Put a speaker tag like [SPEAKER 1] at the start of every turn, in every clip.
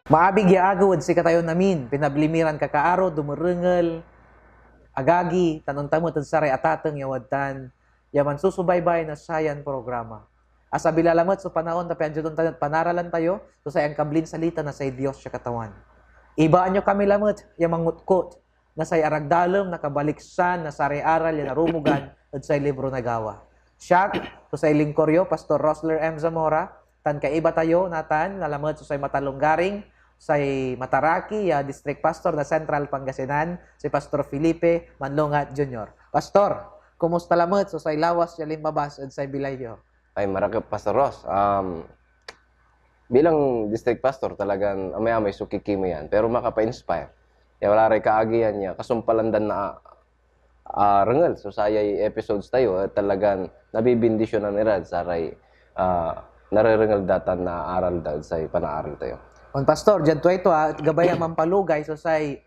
[SPEAKER 1] Maabig ya agawad si katayon namin, pinablimiran kakaaro, dumurungel, agagi, tanong-tamot at saray atatang yawadtan, yaman susubaybay na sayan programa. Asa bilalamot sa panahon na pianjudon tayo panaralan tayo, so sayang kablin salita na say Diyos siya katawan. Ibaan nyo kami lamot, yamangutkot, na say aragdalom, nakabaliksan, na saray aral, yan narumugan, at say libro na gawa. Siya, so say lingkoryo, Pastor Rosler M. Zamora, tan kaiba tayo, natan, nalamot, so say matalunggaring, say Mataraki, District Pastor na Central Pangasinan, si Pastor Felipe Manlungat Jr. Pastor, kumusta lamot? So say lawas, ya limbabas, at say bilayo.
[SPEAKER 2] Ay, marakap, Pastor Ross. Bilang district pastor, talagang amay-amay sukiki mo yan. Pero makapa-inspire. Kaya wala rin kaagihan niya. Kasumpalandan na rengal. So, sayay episodes tayo. Talagang nabibindisyon na nila sa ray narirengal datan na aral dahil sa panaaral tayo.
[SPEAKER 1] On Pastor, dyan to ito, gabay ang mampalugay. So say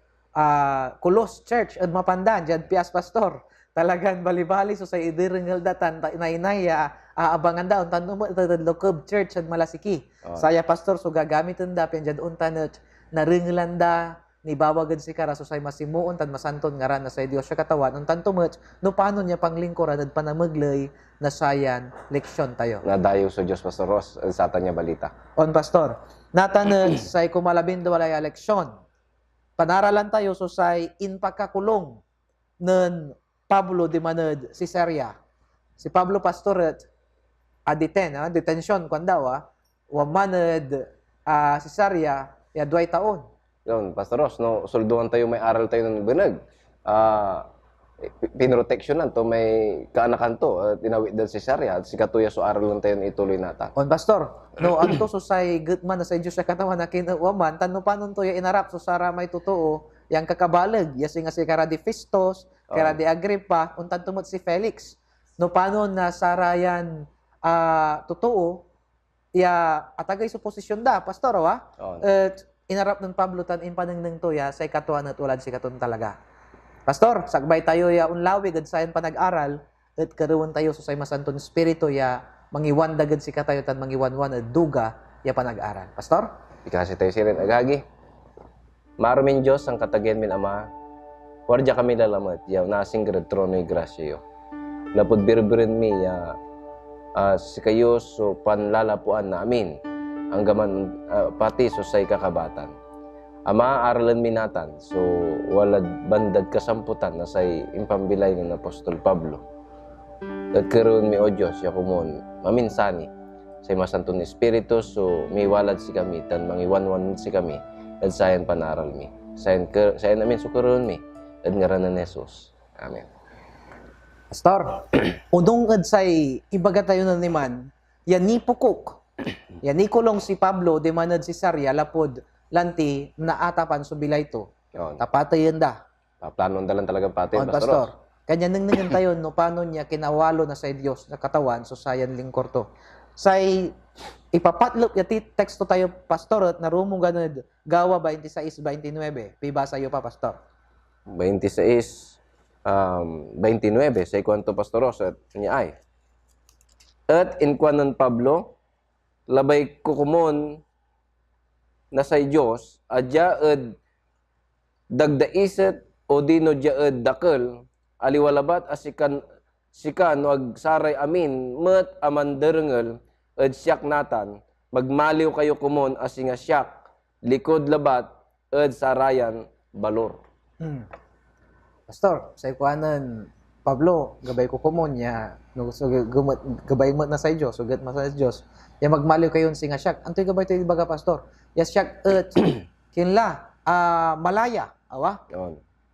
[SPEAKER 1] Kulos Church, at mapandan, dyan Pias Pastor. Talagang bali-bali, so say idirengal datan, inay aabangan daw, tanong mo, Lokob Church at Malasiki. Saya Pastor, so gagamitin da, piyan dyan untanot, naringalan da, ni bawagan si Kara, so say masimuon, tan masanton nga ran, na say Diyos siya katawan, untan tumot, no paano niya panglingkuran, at panamaglay, na sayan, leksyon tayo.
[SPEAKER 2] Nadayo sa Diyos, Pastor Ross, sa niya balita.
[SPEAKER 1] On Pastor, natanot, say kumalabindo walay eleksyon, panaralan tayo, so say inpakakulong, ng Pablo de Maned, si Seria. Si Pablo Pastoret, detention, kung daw, wamaned, si Seria, ya 2 taon.
[SPEAKER 2] Yun, Pastor Ross, no, solduhan tayo, may aral tayo ng binag. Pinroteksyonan to, may kaanakan to, tinawid dahil si Sarya, at si Katuya, so aral lang tayo na ituloy nata.
[SPEAKER 1] On Pastor, no, anto so say good man na sa Diyos sa katawan na kinawaman, tanong paano to ya inarap, so sara may totoo, yang kakabalag, yasi nga si Kara de Festos, Kara de Agripa, untan tumot si Felix. No, paano na sara yan totoo, ya atagay suposisyon da, Pastor, inarap ng Pablo tan impanang to ya, say katuan at ulad si katon talaga. Pastor, sagbay tayo ya unlawig at sayan pa nag-aral, at karuwan tayo so say masanton spirito ya, mangiwan dagad si katayo tan mangiwanwan at duga ya pa nag-aral. Pastor?
[SPEAKER 2] Ikasi tayo sirin, agagi. Marumin Diyos ang katagyan min Ama, wardya kami lalamat, yaw nasing grad trono'y grasya yo. Lapod birbirin mi, si kayo so panlalapuan na amin, ang gaman pati so say kakabatan. Ama, aralan minatan, so walad bandad kasamputan na say impambilay ng Apostol Pablo. At karoon mi o Diyos, yakumon, maminsani, say masantong Espiritu, so may walad si kami, tan mangiwanwan si kami, at sayan panaral mi. Sayan namin, so karoon mi, at ngaranan ni Jesus. Amen.
[SPEAKER 1] Pastor, unong ad say ibaga tayo na naman, yan ni pukok, yan ni kulong si Pablo, de manad si Sarya, lapod, lanti, naatapan so bilay to. Tapatayin da.
[SPEAKER 2] Planon dalan talagang pati,
[SPEAKER 1] Pastor. Kanya nang tayo, no, paano niya kinawalo na sa Diyos na katawan, so sayan lingkor to. Say, ipapatlop, yati teksto tayo, Pastor, at narumugan gawa 26-29. Pibasa iyo pa, Pastor.
[SPEAKER 2] 26, 29, sa ikwanto, Pastor Ross, at niya ay. At inkwanon Pablo, labay kukumon, na say Diyos, adya ed dagdaiset o dino dya ed dakel, aliwalabat asikan no agsaray amin, met amanderengel, ed siyak natan, magmaliw kayo kumon asinga siyak, likod labat, ed sarayan balor.
[SPEAKER 1] Pastor, sa ikuanan, Pablo, gabay ko kumon niya, no, so, gabay mo na sa Diyos, sugat mo sa Diyos, ya magmaliw kayo singa siyak. Antoy gabay tayo baga, Pastor? Ya siyak kinla malaya, awa?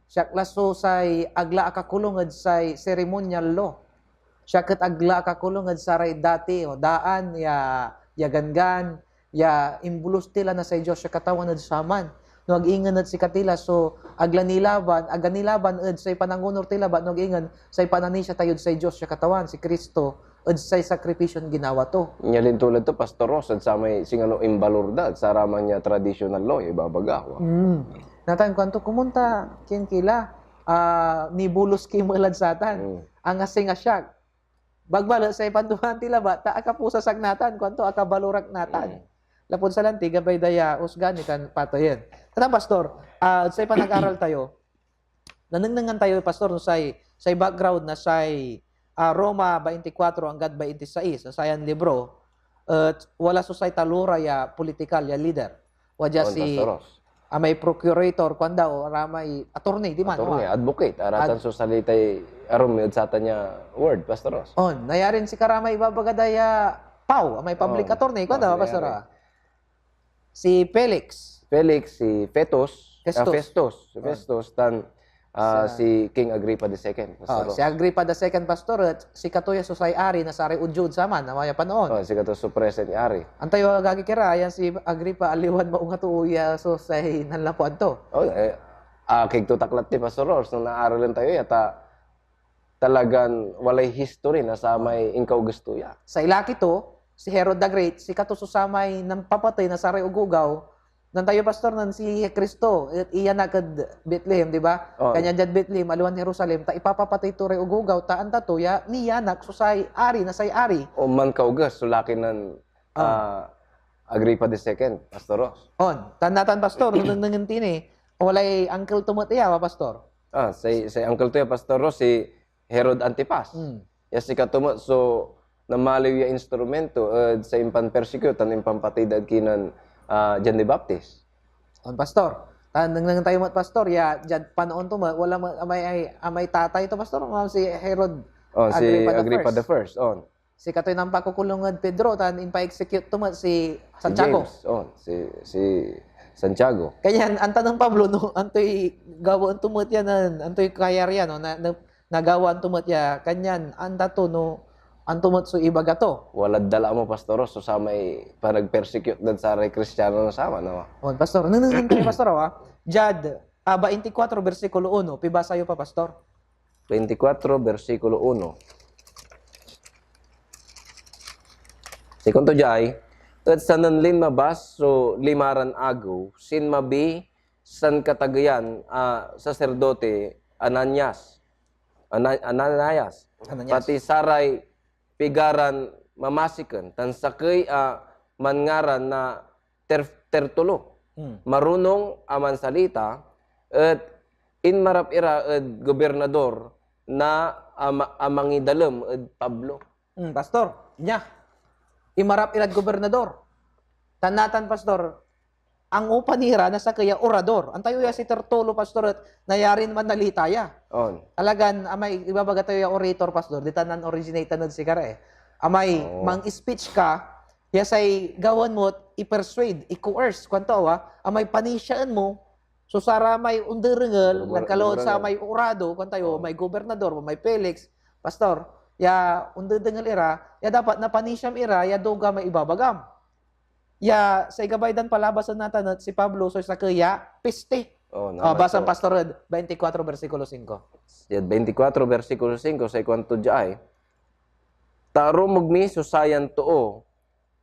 [SPEAKER 1] Siyak laso say agla akakulong say ceremonial law. Siyak ket agla akakulong saray dati o daan ya gangan ya imbulos tila na say Dios siya katawan saman. No agingan si katila so aganilaban say panangunor tila ba no agingan say panani siya tayod say Dios siya katawan si Kristo at say sakripisyon ginawa to.
[SPEAKER 2] Nyalin tulad to, Pastor Ross, at sa may singano imbalor da, at sa raman niya traditional law, ibabaga.
[SPEAKER 1] Natan kwanto kumunta, kinkila, ni bulos kimalad satan, ang asing asyak. Bagbala sa ipanduhan tila ba, ta akapusa sagnatan, kwanto akabalurak natan. lapod sa lanti, gabay daya, usgan, kan patoyen. Tata, pastor, say pa nag-aral tayo, nanangngan tayo, pastor, no, say background na say Roma 24 hanggang 26, sa sayan libro, wala so say talura ya political ya leader. Wadya
[SPEAKER 2] On,
[SPEAKER 1] si
[SPEAKER 2] Pastor Ross.
[SPEAKER 1] may procurator, kwanda, o ramay attorney, di man?
[SPEAKER 2] Attorney, advocate, aratan so salitay arum yun sa tanya word, Pastor Ross.
[SPEAKER 1] On, nayarin si karamay ibabagadaya Pau, may public attorney, kwanda,
[SPEAKER 2] Oh,
[SPEAKER 1] pastor?
[SPEAKER 2] nayari.
[SPEAKER 1] Si Felix.
[SPEAKER 2] Felix, si Festus,
[SPEAKER 1] Festus.
[SPEAKER 2] Festus, tan si King Agrippa II, Pastor Ross.
[SPEAKER 1] Si Agrippa II, pastor, at si Katuya Susay Ari na sari ujud saman, na maya panoon.
[SPEAKER 2] Oh, si kato supresa ni Ari.
[SPEAKER 1] Antayo gagikira, yan si Agrippa aliwan maunga tuuya Susay nanlapuan to.
[SPEAKER 2] Oh, kay tutaklat ti Pastor Ross, nung naaralan tayo, yata talagang walay history na sa may ingkaw gusto ya.
[SPEAKER 1] Sa ilaki to, si Herod the Great, si Katususamay ng papatay na sari ugugaw, nan tayo pastor nan si Kristo, iya na kad Bethlehem, di ba?
[SPEAKER 2] Oh.
[SPEAKER 1] Kanya dyan Bethlehem, aluan Jerusalem, ta ipapapatay to rin ugugaw, ta anta to, ya niya nak susay ari, nasay ari.
[SPEAKER 2] O man kaugas, sulaki ng Agrippa II, Pastor Ross.
[SPEAKER 1] On, tanatan pastor, nung nangintini, walay uncle tumatiya, pastor.
[SPEAKER 2] Say Uncle to ya, Pastor Ross, si Herod Antipas. Ya si katumo, so namaliw ya instrumento sa impan persecute, ang impan patidad kinan John the Baptist.
[SPEAKER 1] On, pastor. Nang tayo mat pastor, ya dyan panoon to, wala amay tatay to, pastor, si Herod
[SPEAKER 2] Si Agrippa the First. On.
[SPEAKER 1] Si katoy ng pakukulungan Pedro, tan impa-execute to si Santiago.
[SPEAKER 2] Si James. On. Si Santiago.
[SPEAKER 1] Kaya ang tanong Pablo, no, antoy gawaan tumot yan, antoy kayar yan, no, nagawaan tumot yan, kanyan, anta to, no, antumot so ibaga to.
[SPEAKER 2] Walad dala mo, Pastor Ross, so sa may panag-persecute dan sa ray Kristiyano na sama, no?
[SPEAKER 1] On, pastor, nananintay, pastor, Jad, 24, versikulo 1, pibasa yo pa, pastor.
[SPEAKER 2] 24, versikulo 1. Sikon to jay, kat sanan lin mabas, so limaran agaw, sin mabi, san katagayan, saserdote, Ananias. Ananias. Pati saray, pigaran, mamasikan, tan sakay, mangaran na tertulo. Marunong aman salita, at inmarap ira at gobernador na amangidalem at Pablo.
[SPEAKER 1] Pastor, nya, imarap irad gobernador. Tanatan, pastor, ang upanira na sa kaya orador. Antayo ya si Tertulo, pastor, at nayarin man nalitaya.
[SPEAKER 2] On.
[SPEAKER 1] Talagan, amay, ibabaga tayo yung orator, pastor, di tanan originate na si kara eh. Amay, mang-speech ka, yasay gawan mo, i-persuade, i-coerce, kwanto amay panisyaan mo, so sara may underengel, nagkalood sa may urado, kwantayo, may gobernador, may Felix, pastor, ya underengel ira, ya dapat na panisyam ira, ya doga may ibabagam. Ya, sa igabaydan palabasan natin at si Pablo, so sa kaya, piste. Basang pastor, 24 versikulo 5.
[SPEAKER 2] 24 versikulo 5 sa kwanto jay. Taro mugmi susayan too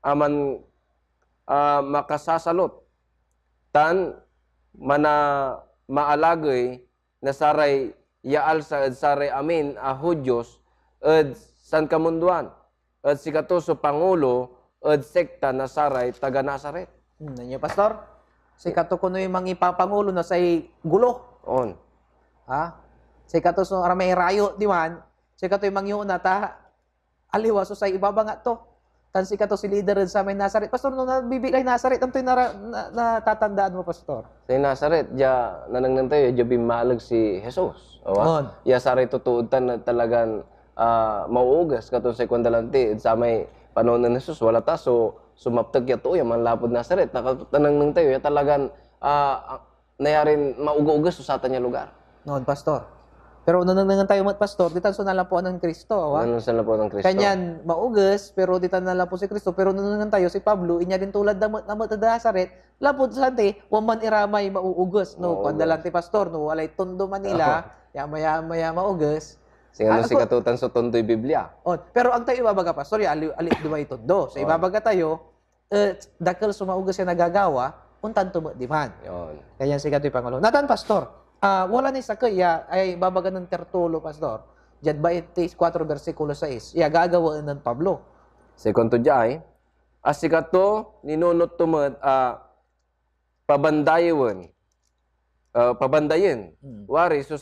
[SPEAKER 2] aman makasasalot tan maalagay na saray yaal sa saray amin Hudyos ed san kamunduan ed sikato so pangulo ed sekta na saray taga Nazaret.
[SPEAKER 1] Nanyo pastor, sikato kuno yung mga ipapangulo na say gulo.
[SPEAKER 2] On.
[SPEAKER 1] Sikato so aramay rayo di man, sikato yung mga na ta aliwa so say ibaba nga to. Tan sikato si leader sa may Nazaret. Pastor, no nabibigay Nazaret, anto yung natatandaan mo, pastor?
[SPEAKER 2] Sa Nazaret, ya nanangnan tayo, ya bimalag si Jesus. Ya saray tutuutan na talagang mauugas katong sa kwandalanti sa may panahon ng Jesus. Wala ta, so sumaptag ya to, ya manlapod Nazaret. Nakatanang tayo, ya talagang nayarin mauga-ugas sa tanya lugar.
[SPEAKER 1] Noon, pastor. Pero nanangan tayo mat pastor, di tan so nalapuan ng Kristo,
[SPEAKER 2] Ano sa lapo ng Kristo?
[SPEAKER 1] Kanyan maugas, pero di tan nalapo si Kristo, pero nanangan tayo si Pablo, inya din tulad na Nazaret, lapod sante, waman iramay mauugas, no? Pandalanti pastor, no? Walay tondo Manila, ya maya maugas.
[SPEAKER 2] Sing ano si katutan sa tondoy Biblia.
[SPEAKER 1] Pero ang tayo ibabaga pastor, ya ali di ba itondo. So ibabaga tayo, dakal sumaugas yung nagagawa, untan tumo di man.
[SPEAKER 2] Yon.
[SPEAKER 1] Kaya si katoy pangulo. Natan pastor, wala ni sa kaya ay babaga ng Tertulo, pastor. Diyan 24 versikulo 6. Ya gagawin ng Pablo.
[SPEAKER 2] Second to jay, Asikato, ninunot tumad, pabandayon. Pabandayin. Wari, so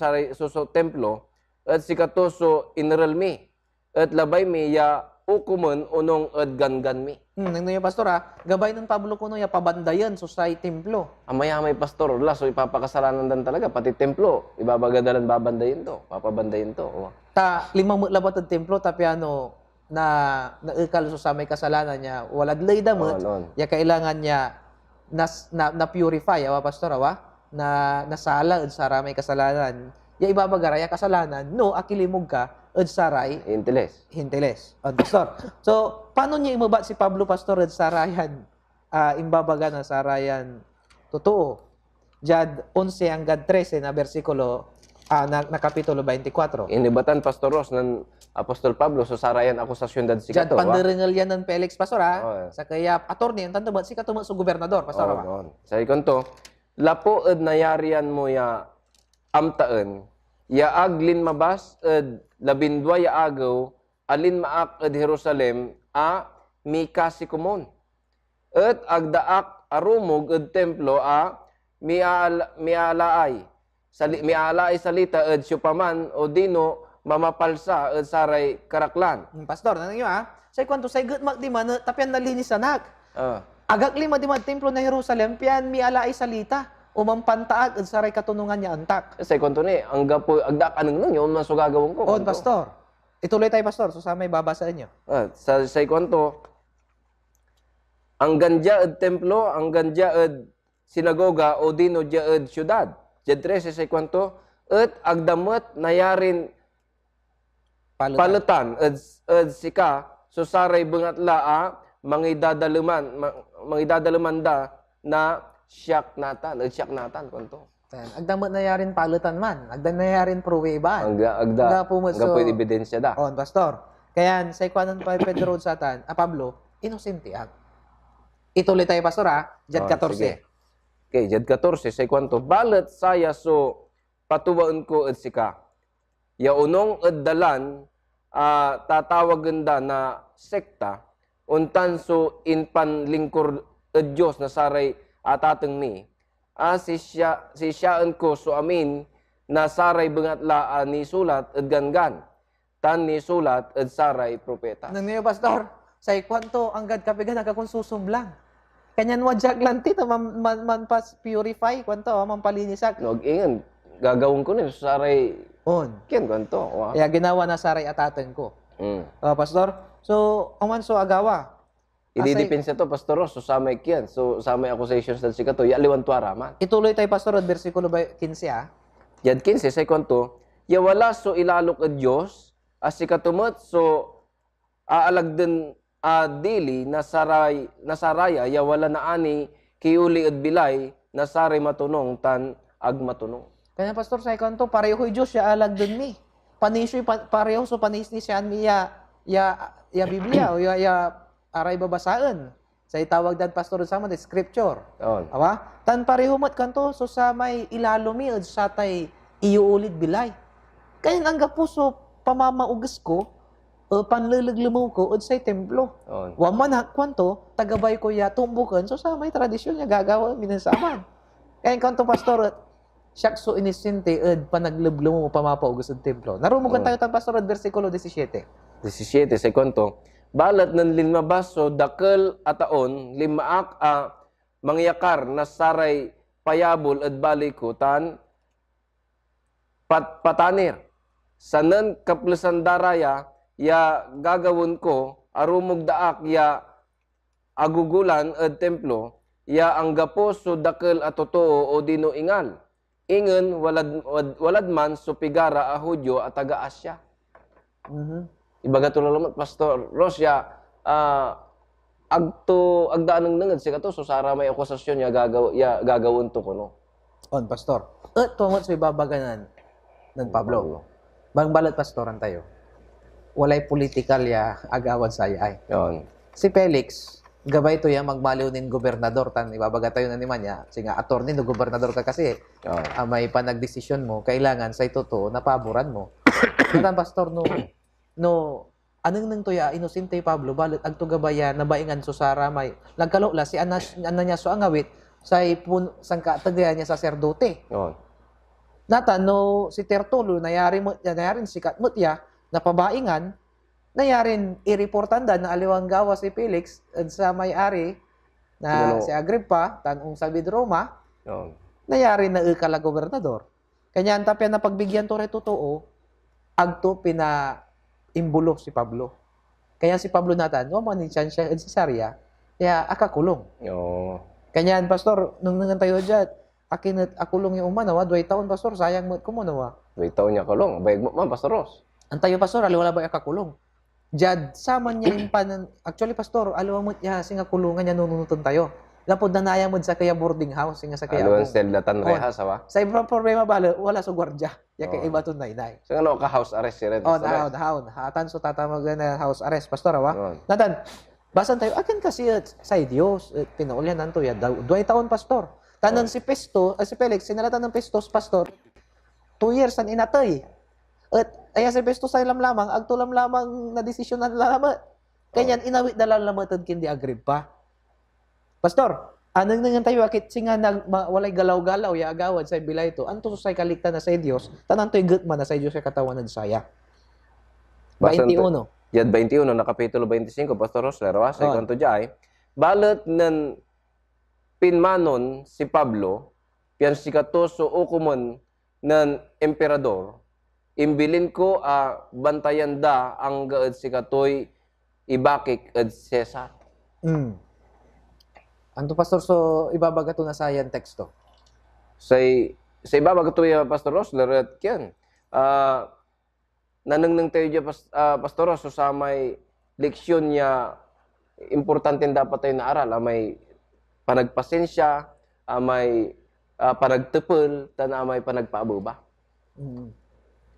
[SPEAKER 2] templo, at sikato so inralmi. At labay mi, ya ukuman unong at gangan mi.
[SPEAKER 1] Nang yung pastor gabay ng Pablo kuno ya pabandayan so sa templo.
[SPEAKER 2] Amay-amay pastor, wala, so ipapakasalanan dan talaga, pati templo, ibabagadalan babandayin to, papabandayin to. Oh.
[SPEAKER 1] Ta limang labat ng templo tapi na naikal so sa may kasalanan niya walad lay damot ya kailangan niya na purify pastor na nasala ed sa may kasalanan ya ibabagara ya kasalanan no akilimog ka ed saray hinteles pastor. So paano niya imubat si Pablo pastor ed sarayan imbabaga na sarayan totoo jad 11 hanggang 13 na bersikulo na kapitulo 24.
[SPEAKER 2] Inibatan Pastor Ross ng Apostol Pablo so sarayan akusasyon dad si
[SPEAKER 1] Diyan,
[SPEAKER 2] Kato.
[SPEAKER 1] pandiringal yan ng Felix, Pastor,
[SPEAKER 2] Oh.
[SPEAKER 1] Sa kaya, attorney, ang tanto ba, si Kato sa gobernador, Pastor,
[SPEAKER 2] Sa ikon to, lapo ed nayarian mo ya amtaan, ya aglin mabas ed labindwa ya agaw, alin maak ed Jerusalem, mikasi kumon. Ed agdaak arumog ed templo, mialaay. Mialaay salita ed syupaman o dino mamapalsa ed saray karaklan.
[SPEAKER 1] Pastor, nanang nyo say kwanto say good mak di man, tapian nalinis anak. Agak lima di man templo na Jerusalem, pian mialaay salita, umampantaag ed saray katunungan niya antak.
[SPEAKER 2] Say kwanto ni, ang gapo, agdak anong nun yun, maso gagawin ko.
[SPEAKER 1] Pastor. Ituloy tayo, Pastor, so sa may babasaan nyo.
[SPEAKER 2] Say kwanto, ang ganja ed templo, ang ganja ed sinagoga o dino dia ed syudad. Jad 13 say kwanto, et agdamot nayarin palutan ed sika so saray bengatla mangidadaluman da na siyak natan kwanto.
[SPEAKER 1] Agdamot nayarin palutan man, agdam nayarin pruweba.
[SPEAKER 2] Agda po ebidensya da.
[SPEAKER 1] Pastor. Kaya say kwanon pa Pedro satan, Pablo, inosente Ituloy tayo, Pastor, Jad 14.
[SPEAKER 2] Sige. Okay, Jad 14, say kwanto, balat saya so patuwaan ko ed sika. Ya unong ed dalan, tatawagan da na sekta, untan so inpanlingkor ed Diyos na saray atateng mi. Si siyaan ko so amin, na saray bengatla ni sulat ed gangan, tan ni sulat ed saray propeta.
[SPEAKER 1] Nang niyo, Pastor, say kwanto, anggad kapigan, nagkakonsusublang. Kanyan wajak lanti ta manpas purify kwanto mampalinisak.
[SPEAKER 2] Ingan gagawin ko ni saray ken kwanto.
[SPEAKER 1] Kaya ginawa na saray ataten ko. Pastor. So aman so agawa.
[SPEAKER 2] Ididepende to Pastor Ross so samay kian. So samay accusations dal si Kato ya liwan tuara man.
[SPEAKER 1] Ituloy tay Pastor od bersikulo 15
[SPEAKER 2] Jad 15 say kwanto ya wala so ilalok ed Dios as si katumot so aalagden dili nasaraya ya wala na ani kiuli ed bilay nasaray matunong tan agmatunong.
[SPEAKER 1] Kanya Pastor say kanto pareho Dios ya alag dun mi. Panisyo pareho so panisnisyan mi ya Biblia o ya aray babasaan. Say tawag dan Pastor sa mo scripture. Tan pareho mat kanto so sa may ilalumi ed satay iuulit bilay. Kaya ang gapuso pamamaugas ko panlilaglumaw ko od say templo. Waman kwanto tagabay ko ya tumbukan so sa may tradisyon niya gagawa minasaman. Kaya kanto Pastor siyak so inisinte ed panaglublumo pamapaugas od templo. Narumugan tayo tan Pastor od bersikulo 17.
[SPEAKER 2] 17 say kwanto balat ng linmabas so dakkel ataon limaak mangyakar na saray payabol ed baliko tan patanir sanen kaplesan daraya ya gagawon ko arumog daak ya agugulan ed templo ya ang gapo so dakkel at totoo o dino ingal ingen walad man so pigara a Hudyo at taga Asya. Ibaga to lamat Pastor Ross ya agdaan ng nangad si Kato so sara may akusasyon ya gagawon to kuno.
[SPEAKER 1] Pastor. Tungod sa ibabaganan ng Pablo. Bangbalat pastoran tayo. Walay political ya agawan saya ay. Si Felix, gabay to ya magmaliw nin gobernador tan ibabaga tayo na niman ya. Singa attorney no gobernador ka kasi. May panagdesisyon mo, kailangan say totoo na paboran mo. Kaya pastor no anong nang tuya inosente Pablo balit agto gabaya nabaingan so Sara may nagkalokla si niya so angawit say sangka tagayan niya saserdote.
[SPEAKER 2] Oo.
[SPEAKER 1] Nata no si Tertulo nayarin sikat mo tiya napabaingan nayarin ireportanda na aliwang gawa si Felix at sa may-ari na
[SPEAKER 2] Ano?
[SPEAKER 1] si Agrippa tanong sa Roma
[SPEAKER 2] Oo.
[SPEAKER 1] nayarin na ikala gobernador. Kanya ang tapya na pagbigyan to totoo agto pina imbulo si Pablo. Kaya si Pablo natan, no man siya sa Cesarea, kaya akakulong.
[SPEAKER 2] Oo.
[SPEAKER 1] Kanya pastor, nung nangan tayo dyan, akin at akulong yung umanawa, 2 taon pastor, sayang mo kumunawa.
[SPEAKER 2] May taon niya kulong. Bayag mo, Pastor Ross.
[SPEAKER 1] Ang tayo pastor, aliwala ba akakulong? Jad, sama niya yung actually pastor, aliwa mo niya, singa kulungan niya nununutan tayo. Lapod na naya mo sa kaya boarding house, singa sa kaya
[SPEAKER 2] Aluan sel datan
[SPEAKER 1] Oh.
[SPEAKER 2] reha, sawa?
[SPEAKER 1] Sa ibang problema bala, wala sa gwardya. Ya kay
[SPEAKER 2] Oh.
[SPEAKER 1] iba to nainay.
[SPEAKER 2] So, ano ka house arrest si Red?
[SPEAKER 1] Oh, naon. Hatan so tatamag na house arrest, pastor, awa.
[SPEAKER 2] Oo.
[SPEAKER 1] Natan, basan tayo, akin kasi sa Diyos, pinaulyan nanto ya, 2 taon, pastor. Tanan si si Felix, sinalatan ng Pestos, pastor, 2 years an inatay. At aya si Pestos ay lamlamang, agtulam lamang na desisyon na lamang. Kanyan, inawit na lamang kindi Agrippa. Pastor, anong nangan tayo, akit singa walay galaw-galaw, ya agawad sa bilay ito, anto say kalikta na sa Diyos, tanan to'y gutman na sa Diyos sa katawanan saya.
[SPEAKER 2] Basan
[SPEAKER 1] 21.
[SPEAKER 2] Yad 21 na kapitulo 25 Pastor Ross larawa sa
[SPEAKER 1] Oh.
[SPEAKER 2] kwanto jay. Balat nan pinmanon si Pablo pian si katoso ukumon nan emperador. Imbilin ko bantayan da ang gaed si katoy ibakik ed Cesar.
[SPEAKER 1] Anto pastor so ibabaga to na sayan teksto.
[SPEAKER 2] Sa ibabag ito yung Pastor Ross larat kyan. Nanangnang tayo dyan Pastor Ross so sa may leksyon niya importante dapat tayo na aral. May panagpasensya, may panagtepel, may panagpaabuba.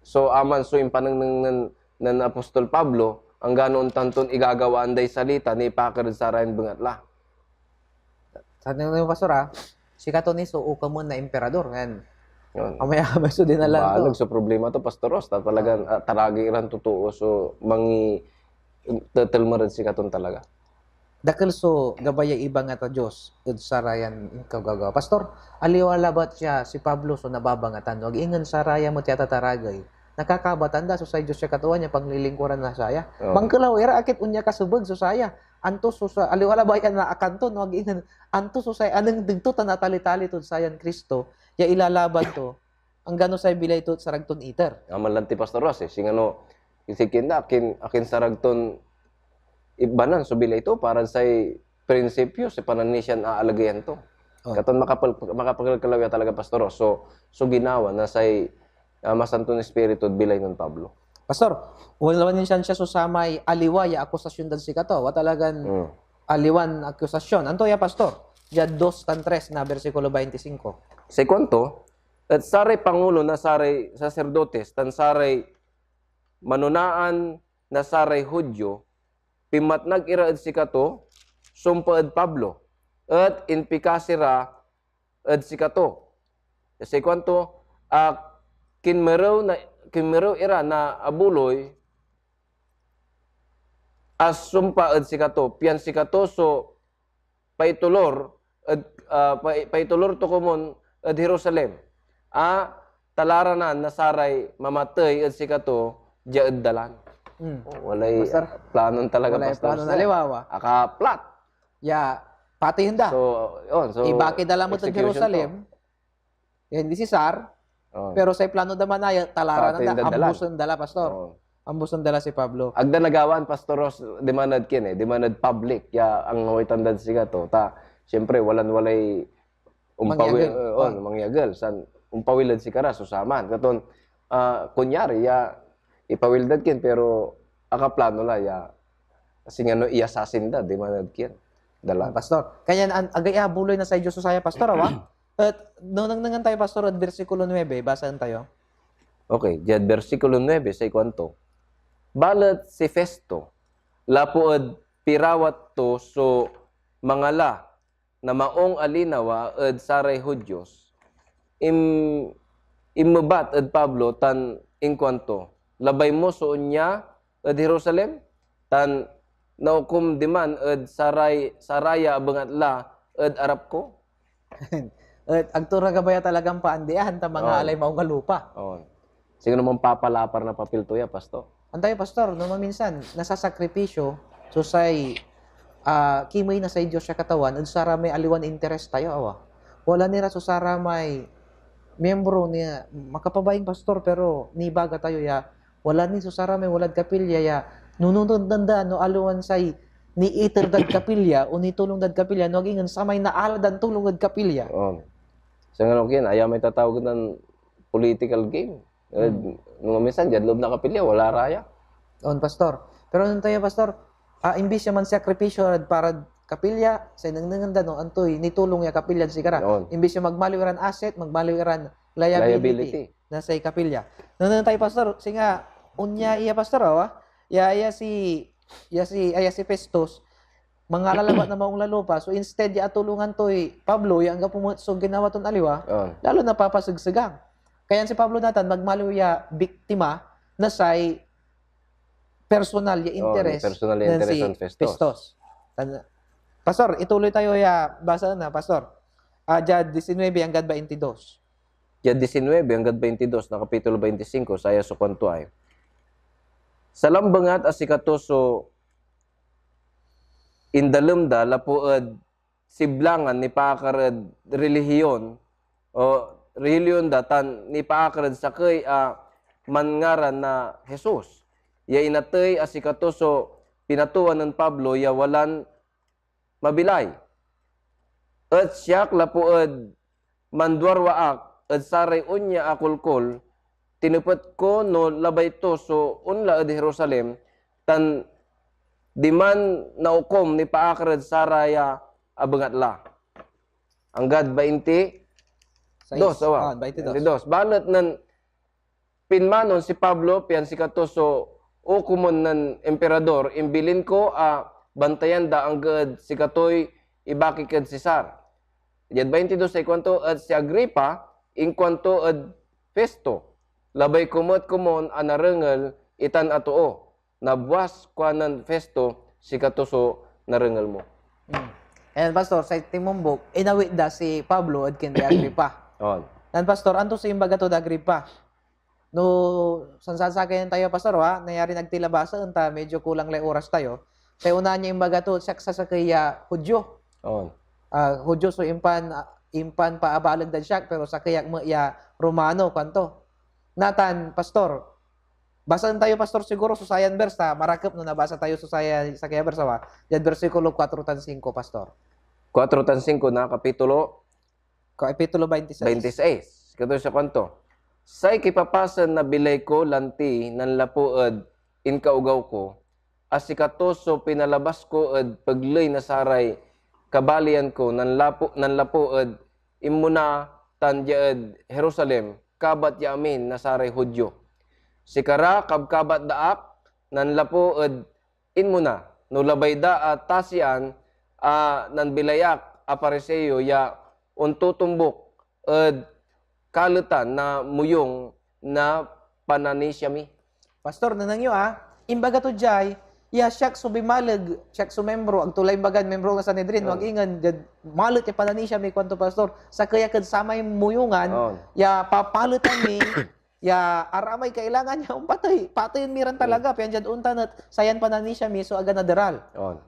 [SPEAKER 2] So aman so yung panangnang ng Apostol Pablo ang ganoon tanton igagawaan day salita ni pakard sa rayon bengatla.
[SPEAKER 1] Sabi ng pastor si Katonis so uka mo na emperador ngayon.
[SPEAKER 2] Yun.
[SPEAKER 1] Amaya so dinala to.
[SPEAKER 2] Balag sa problema to Pastor Ross talagang taragi iran totoo so mangi tetelmeran si katon talaga.
[SPEAKER 1] Dakil so gabaya iba nga ta Diyos ud sarayan ikaw gagawa. Pastor, aliwala bat siya si Pablo so nababangatan. Wag ingon saraya mo tiyata taragay. Nakakabatanda so sa Diyos siya katuwa niya panglilingkuran na saya.
[SPEAKER 2] Oo.
[SPEAKER 1] Mangkalaw ira akit unya kasubag so saya. Anto so sa aliwala ba yan na akanton wag ingon anto so say anang digto ta natali-tali to sayan Kristo ya ilalaban to ang gano say bilay to saragton iter.
[SPEAKER 2] Aman lang ti Pastor Ross singano isikin na akin saragton ibanan so bila ito para sa prinsipyo sa pananisyan aalagayan to.
[SPEAKER 1] Oh.
[SPEAKER 2] Katon makapagkalawya talaga Pastor Ross. So ginawa na say masanton espiritu bilay ng Pablo.
[SPEAKER 1] Pastor, wala man siya so samay aliwa ya akusasyon dan si kato. Wa talagan aliwan akusasyon. Anto ya pastor? Ya 2:3 na bersikulo 25.
[SPEAKER 2] Sa kwanto, at saray pangulo na saray sacerdotes, tan saray manunaan na saray Hudyo, pimatnag iraad si kato, sumpaad Pablo, at inpikasira ad si kato. Sa kwanto, kinmeraw ira na abuloy, as sumpaad si kato, piyan si kato so paitulor, paitulor to kumon ad Jerusalem. Talaranan na saray mamatay at sikato diad dalan. Walay planon talaga
[SPEAKER 1] Wala
[SPEAKER 2] Pastor.
[SPEAKER 1] plano na liwawa.
[SPEAKER 2] Akaplat.
[SPEAKER 1] Ya pati yun da.
[SPEAKER 2] So, yun. So,
[SPEAKER 1] Ibaki dala mo sa
[SPEAKER 2] execution
[SPEAKER 1] Jerusalem. Yan di si Sar.
[SPEAKER 2] to.
[SPEAKER 1] Pero sa plano naman na talaranan
[SPEAKER 2] Pati
[SPEAKER 1] da.
[SPEAKER 2] yung dadalan.
[SPEAKER 1] Ambuson dala pastor. Ambuson dala si Pablo.
[SPEAKER 2] Agda nagawan Pastor Ross demanad kin demanad public ya ang nawitandad sikato ta. Siyempre walan-walay mangyagal san umpawilad si Karas usaman katon kunyari ya ipawildad kin pero akaplano la ya kasi nga no i-assassin da di man kin dala
[SPEAKER 1] Pastor. Kaya agaya buloy na sa Diyos saya pastor awa. At nung nangan tayo pastor at bersikulo 9 basahan tayo.
[SPEAKER 2] okay diad bersikulo 9 sa ikwanto balat si Festo lapuad pirawat to so mangala na maong alinawa ed saray Hudyos imubat ed Pablo tan inkwanto labay mo so unya ed Jerusalem tan naukom diman ed saraya abangat la ed arap ko.
[SPEAKER 1] At agtura gabaya talagang paandian ta mga
[SPEAKER 2] Oo.
[SPEAKER 1] alay mao nga lupa.
[SPEAKER 2] On. Siguro naman papalapar na papel to ya, Pastor.
[SPEAKER 1] Antay pastor, no minsan nasasakripisyo so say kimay na sa Diyos siya katawan ud sara may aliwan interest tayo awa. Wala nira so sara may miyembro niya makapabaying pastor pero ni baga tayo ya wala ni so sara may walad kapilya ya nununod danda no aluwan say ni iter dad kapilya o ni tulong dad kapilya no gingan sa may naaladan tulong dad kapilya.
[SPEAKER 2] On. Sa nga kin, ayaw may tatawag ng political game. Nung minsan, dyan loob na kapilya, wala raya.
[SPEAKER 1] On pastor. Pero nun tayo pastor, imbis siya man sakripisyo para kapilya, sa nangnanganda no antoy ni tulong ya kapilya sigara.
[SPEAKER 2] On.
[SPEAKER 1] Imbis siya magmaliwiran asset, magmaliwiran liability na sa kapilya. Nun tayo pastor, singa unya iya pastor awa. Ya si Festus mga lalabat na maong lalupa. So instead ya atulungan toy Pablo ya nga pumut so ginawa ton aliwa.
[SPEAKER 2] On.
[SPEAKER 1] Lalo na papasagsagang. Kaya si Pablo natan magmaliw ya biktima na say personal ya interest.
[SPEAKER 2] Personal
[SPEAKER 1] ng
[SPEAKER 2] interest
[SPEAKER 1] si
[SPEAKER 2] on Festus.
[SPEAKER 1] Pastor, ituloy tayo ya basa na pastor. Jad 19 hanggang 22.
[SPEAKER 2] Diyan 19 hanggang 22 na kapitulo 25 saya sa kwanto ay. Sa lambangat asikatoso indalumda lapuad siblangan ni pakarad relihiyon o relihiyon datan ni pakarad sakay mangaran na Jesus. Ya inatay asikatoso pinatuan ng Pablo ya walan mabilay. At siyak lapuad mandwarwaak at saray unya akulkol tinupot ko no labay to so unla ad Jerusalem tan diman naukom ni paakrad saraya abangat la. Anggad 20 dos awa.
[SPEAKER 1] 22.
[SPEAKER 2] 22. Balot nan pinmanon si Pablo pian si katoso ukumon nan emperador imbilin ko bantayan da anggad si katoy ibaki kad Cesar. Diyan 22 sa kwanto at si Agripa in kwanto ad Festo. Labay kumot kumon anarengel itan atoo. Nabuwas kwa ng Festo si katoso narengel mo.
[SPEAKER 1] And pastor, sa Timombok, inawit da si Pablo at kindi Agripa.
[SPEAKER 2] On.
[SPEAKER 1] And pastor, anto sa imbaga to da Agripa? No, sansasakayan tayo pastor nayari nagtilabasa unta medyo kulang lay oras tayo. Sa una niya imbaga to siya sasakaya Hudyo.
[SPEAKER 2] On.
[SPEAKER 1] Hudyo so impan paabalag da siya pero sa kayak mo ya Romano kanto. Natan pastor, basahan tayo pastor siguro sa sayan verse marakip no nabasa tayo sa kaya verse yan versikulo 4 tan 5 pastor.
[SPEAKER 2] 4 tan 5 na kapitulo
[SPEAKER 1] Kapitulo 26.
[SPEAKER 2] 26. Kato sa kwanto. Say kipapasan na bilay ko lanti nan lapuad in kaugaw ko. Asikatoso pinalabas ko ad paglay na saray kabalian ko nan lapuad imuna tanjaad Jerusalem kabat ya amin na saray Hudyo. Sikara kabkabat daak nan lapuad inmuna no labay da at tasian nan bilayak apareseyo ya untutumbok at kalutan na muyong na pananisyami.
[SPEAKER 1] Pastor, nanangyo imbaga to jay, ya siyak subimalag, siyak sumembro, ang tulay bagan, membro nga sa Sanhedrin, wag ingan, malot ya pananisya mi kwanto pastor, sa kaya kad samay muyungan, ya papalutan mi, ya aramay kailangan niya, patayin miran talaga, piyan dyan untan at sayan pananisya mi, so aga nadaral.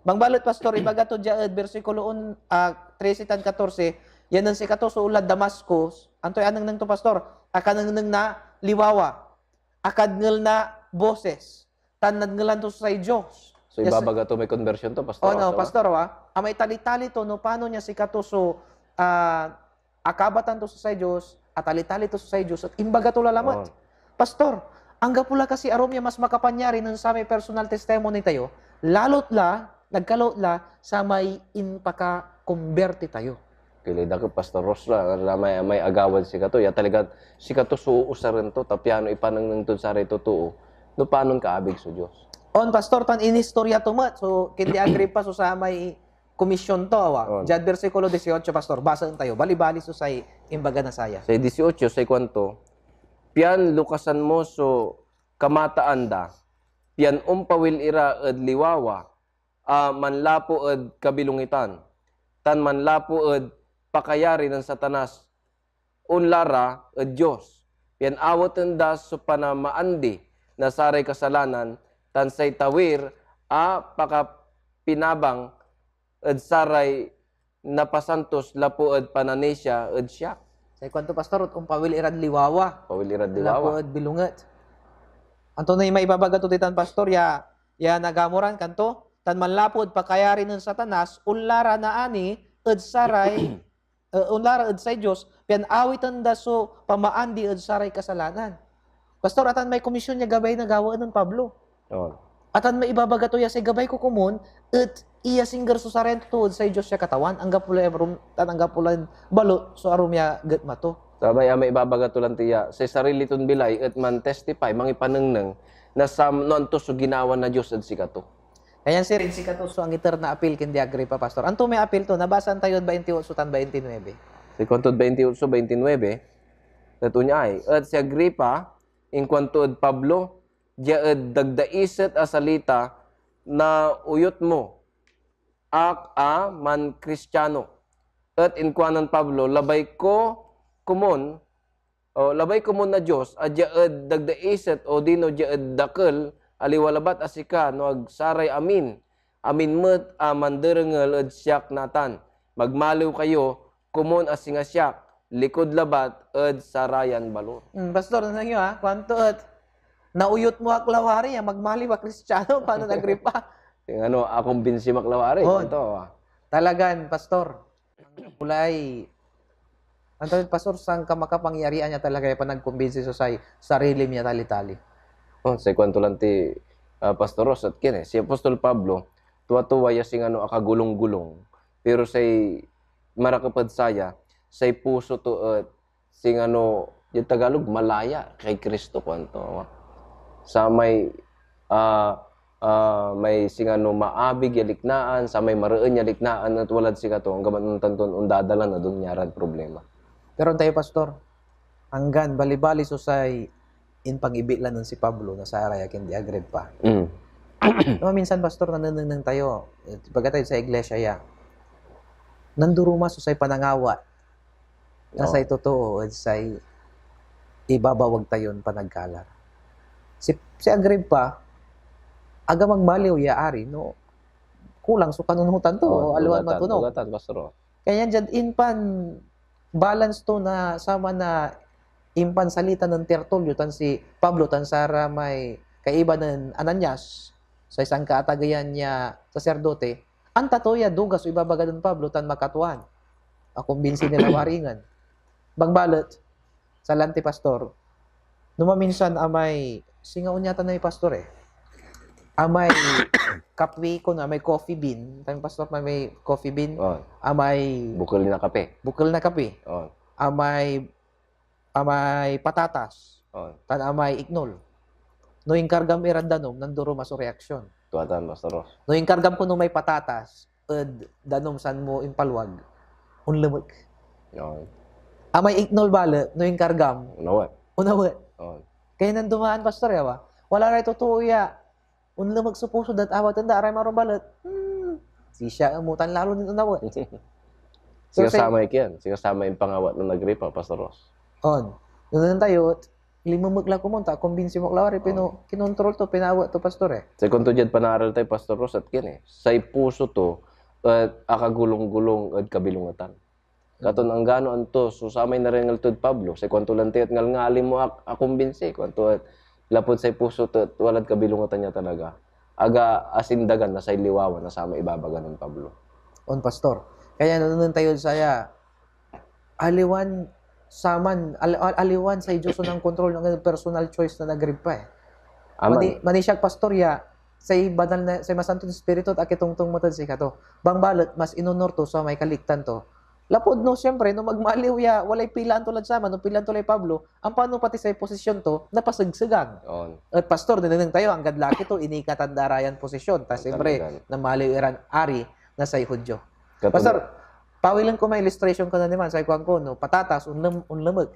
[SPEAKER 1] Bangbalot pastor, ibaga to jay, versikulo 13 tan 14, yan ang sikato sa ulad Damascus, antoy anang nang to pastor, akanang nang na liwawa, akadngal na boses, tanad ngalan to sa Diyos.
[SPEAKER 2] So ibabaga to may conversion to pastor.
[SPEAKER 1] No, pastor amay tali-tali to no paano niya sikato so akabatan to sa Diyos, at tali-tali to sa Diyos, at imbaga to lalamat. Pastor, ang gapula kasi arom niya mas makapanyari nun sa may personal testimony tayo, nagkalot la sa may inpaka-converte tayo.
[SPEAKER 2] Kilida ko Pastor Rosla na may agawan si kato ya talaga si kato suusa rin to tapyano ipanang nang tun sa ray totoo no panon kaabig sa Dios.
[SPEAKER 1] On pastor tan inistorya to mat so kindi Agripa so sa may komisyon to Jad versikulo 18 pastor basahin tayo bali-bali so say imbaga na saya.
[SPEAKER 2] Sa 18 say kwanto pian lukasan mo so kamataan da pian umpawil ira ed liwawa, manlapo ed kabilungitan, tan manlapo ed pakayari ng Satanas, unlara ed Diyos. Pian awat endas so panamaandi na saray kasalanan, tan say tawir pakapinabang ed saray napasantos lapo ed pananesya ed siya.
[SPEAKER 1] Sa kwanto pastor, umpawil irad liwawa.
[SPEAKER 2] Pawilirad
[SPEAKER 1] Lapo
[SPEAKER 2] liwawa.
[SPEAKER 1] at bilungat. Anto na yung maibabaga to titan pastor, ya nagamuran kanto, tan manlapod pakayari ng Satanas, unlara na ani, ed saray, unlara ed say Diyos, pian awitan da so pamaandi ed saray kasalanan. Pastor, atan may komisyon niya gabay na gawaan ng Pablo.
[SPEAKER 2] Oh.
[SPEAKER 1] Atan may ibabaga to ya say gabay ko kumun, et iya singger so sarento to ed say Diyos siya katawan, anggap pula anggap pula balo, so arum ya gat mato.
[SPEAKER 2] Sabay may ibabaga tulan tiya sa sarili ton bilay at man testify mangipanengneng na noon to so ginawa na Diyos at sikato.
[SPEAKER 1] Kaya sir, si katuso ang iter na apil kindi Agripa pastor. Anto may apil to, nabasan tayo 28 tan 29.
[SPEAKER 2] Si kwantod 28-29, natunya ay, at si Agripa, in kwantod Pablo, diya ed dagdaiset a salita na uyot mo, man Kristiyano. At in kwanan Pablo, labay ko kumon na Diyos, adya ed dagdaiset o dino diya ed dakel, aliwalabat asika no agsaray amin met manderengel ed siyak natan magmaliw kayo kumon asinga siyak likod labat ed sarayan balor.
[SPEAKER 1] Pastor, ano nyo ha? Kwanto at nauyot mo aklawari, magmali ba Kristiyano? Paano Agripa?
[SPEAKER 2] Ano, akong binsi maklawari.
[SPEAKER 1] Oh.
[SPEAKER 2] Ito,
[SPEAKER 1] Talagan, pastor. Ang kulay. Ang tawid, pastor, saan ka makapangyarihan niya talaga pa nagkumbinsi so sa sarili niya tali-tali.
[SPEAKER 2] sa kwento lang ti Pastor Ross at kine. Si Apostol Pablo, tuwa-tuwa sing akagulong-gulong. Pero say marakapad saya, say puso to sing yung Tagalog, malaya kay Kristo kwanto. Sa may may sing maabig yaliknaan, sa may maraan yaliknaan at walad sing ato, ang gaman ng tanton, undadalan na doon nyaran problema.
[SPEAKER 1] Pero tayo, pastor, hanggan bali-bali so say in pangibilan nun si Pablo na sa araya kindi Agripa. No, minsan pastor nananang tayo pagka tayo sa iglesia ya. Nanduruma so say panangawa. Na say totoo at say ibabawag tayon panagkalar. Si Agripa aga magbaliw ya ari no kulang so kanunutan to aluan man tunog.
[SPEAKER 2] Dugatan, pastor.
[SPEAKER 1] Kaya dyan inpan balance to na sama na impan salita ng Tertulio tan si Pablo tan Sara may kaiba ng Ananias sa isang kaatagayan niya saserdote ang tatoya dugas o ibabaga ng Pablo tan makatuan akong binsi nila waringan bagbalot sa lanti pastor numaminsan amay singaon yata na yung pastor amay kapwi ko na may coffee bean tayong pastor may coffee bean amay
[SPEAKER 2] bukal na kape.
[SPEAKER 1] amay patatas, tan amay ignol. No inkargam irandanom, nanduro maso reaksyon.
[SPEAKER 2] Tuwatan, Pastor Ross.
[SPEAKER 1] No inkargam ko no may patatas, danom san mo impalwag, unlemeg. Amay ignol bala, no inkargam, unawat. Kaya nandumaan, Pastor, yawa. Wala rin totoo ya. Unlemeg sa puso dat awat, tanda, aray marobalat. Si siya amutan lalo nito nawat.
[SPEAKER 2] Siya sama ikiyan. Siya sama yung pangawat na Agripa, Pastor Ross.
[SPEAKER 1] Noon tayo, limamagla ko mo, kumbinsi mo klawari, kinontrol to, pinawat to, pastor
[SPEAKER 2] Second to dyan, panaral tayo, Pastor Ross, at kine. Say puso to, akagulong-gulong at kabilungatan. Katon ang gano'n to, so sa may narengal to Pablo, say kwanto lang tayo, at ngal-ngali mo akumbinsi, kwanto at lapod say puso to, at walad kabilungatan niya talaga. Aga asindagan na say liwawan na sama ibabaga ng Pablo.
[SPEAKER 1] Pastor. Kaya noon tayo saya, aliwan sa Diyos ng kontrol ng personal choice na Agripa Manisyak pastor ya sa banal na sa masantong espiritu at akitungtong matad si kato. Bangbalot mas inunor to sa may kaliktan to. Lapod no siyempre no magmaliw ya walay pilaan tulad sama no pilaan tulay Pablo ang paano pati sa posisyon to napasagsagang. At pastor dinang tayo ang gadlaki to inikatandarayan posisyon ta siyempre na maliw iran ari na sa Hudyo. Pastor pawilan ko may illustration ko na naman sa ikuan ko, no, patatas, unlamag.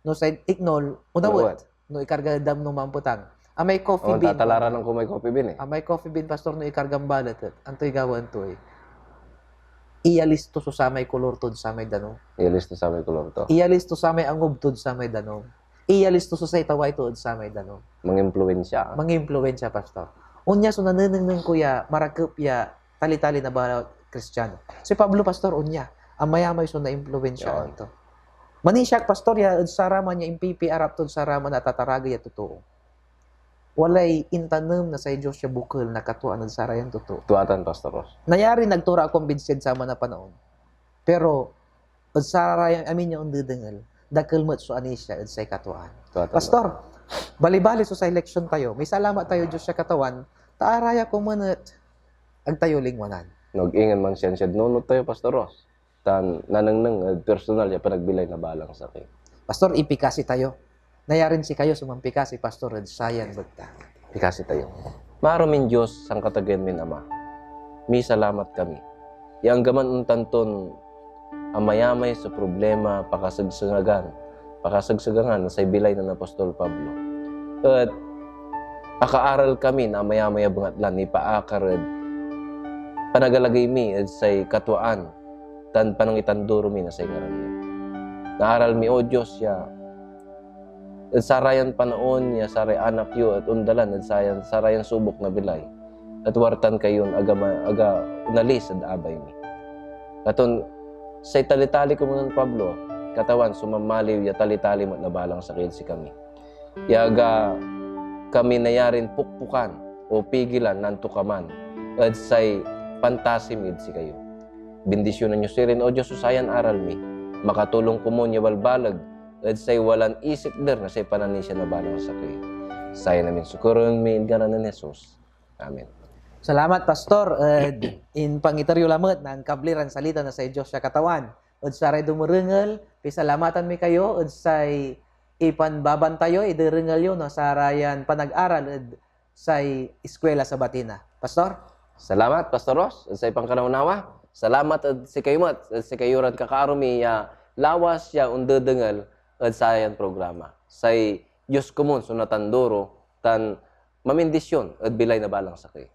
[SPEAKER 1] No, sa ignol, unawat. No, ikarga dam no mamputang. Amay coffee
[SPEAKER 2] Ang
[SPEAKER 1] bean.
[SPEAKER 2] tatalaran ng kumay coffee bean eh.
[SPEAKER 1] Amay coffee bean, pastor, no ikargang balat. Antoy gawan to eh. Iyalisto so samay kolor tod samay danom.
[SPEAKER 2] Ilis na sa may kulor to.
[SPEAKER 1] Iyalisto samay angob tod samay danom. Iyalisto so say taway tod samay danom.
[SPEAKER 2] Mang-impluensya.
[SPEAKER 1] Mangimpluwensya, pastor. Unya so nananang kuya, marakep ya tali-tali na ba Kristiyano. Si Pablo, pastor, unya. Amayamay so na impluwensya
[SPEAKER 2] Yun.
[SPEAKER 1] ito. Manisyak, pastor, ya sarama niya impipi arap tod sarama na tataragay ya totoo. Walay intanem na sa Diyos siya bukal na katuan ng sarayan totoo.
[SPEAKER 2] Tuatan, Pastor Ross.
[SPEAKER 1] Nayari nagtura akong binsed sa mga panahon. Pero, od sarayan amin niya undidengal, dakelmet so anisya od say katuan.
[SPEAKER 2] Tuatan,
[SPEAKER 1] Pastor, bali-bali so sa election tayo. May salamat tayo Diyos sa katawan. Taaraya ko manat ag tayo lingwanan.
[SPEAKER 2] Nag-ingan man siya nunod tayo, Pastor Ross. Tan nanangnang personal ya panagbilay na balang sa akin.
[SPEAKER 1] Pastor, ipikasi tayo. Nayarin si kayo sumampikasi, Pastor, ed sayan bagta.
[SPEAKER 2] Ikasi tayo. Maraming Diyos ang katagyan min Ama. Mi salamat kami. Yang gaman untanton amayamay sa problema pakasagsagangan sa bilay ng Apostol Pablo. At akaaral kami na amayamay abangatlan ni paakarad panagalagay mi at say katuan tan panangitanduro mi na sa ngaran niya. Naaral mi o Diyos ya at sarayan panaon ya saray anak yo at undalan at sarayan subok na bilay at wartan kayon aga unalis at abay mi. Katon say talitali ko mga Pablo katawan sumamaliw ya talitali mat nabalang sakit si kami. Yaga kami nayarin pukpukan o pigilan nanto kaman at say pantasimid si kayo. Bendisyonan nyo sirin o Diyos usayan aral mi makatulong ko mo niya balbalag at say walang isip der na say pananisya na balang sa kayo. Saya namin sukuron mi ingara ng Jesus. Amen.
[SPEAKER 1] Salamat, Pastor. In pangitaryo lamot na ang kabliran salita na sa Diyos sa katawan. Od saray dumurengel, pisalamatan mi kayo, od say ipanbabantayo, idirengel yun, no, sarayan panag-aral, od say eskwela sa Batina. Pastor?
[SPEAKER 2] Salamat, Pastor Ross, at sa ipang kanaunawa. Salamat at si kayumat, at si kayuran kakarumi, lawas siya undedengal at sayan programa. Say Diyos kumun sunatan duro, tan mamindisyon at bilay na balang sakay.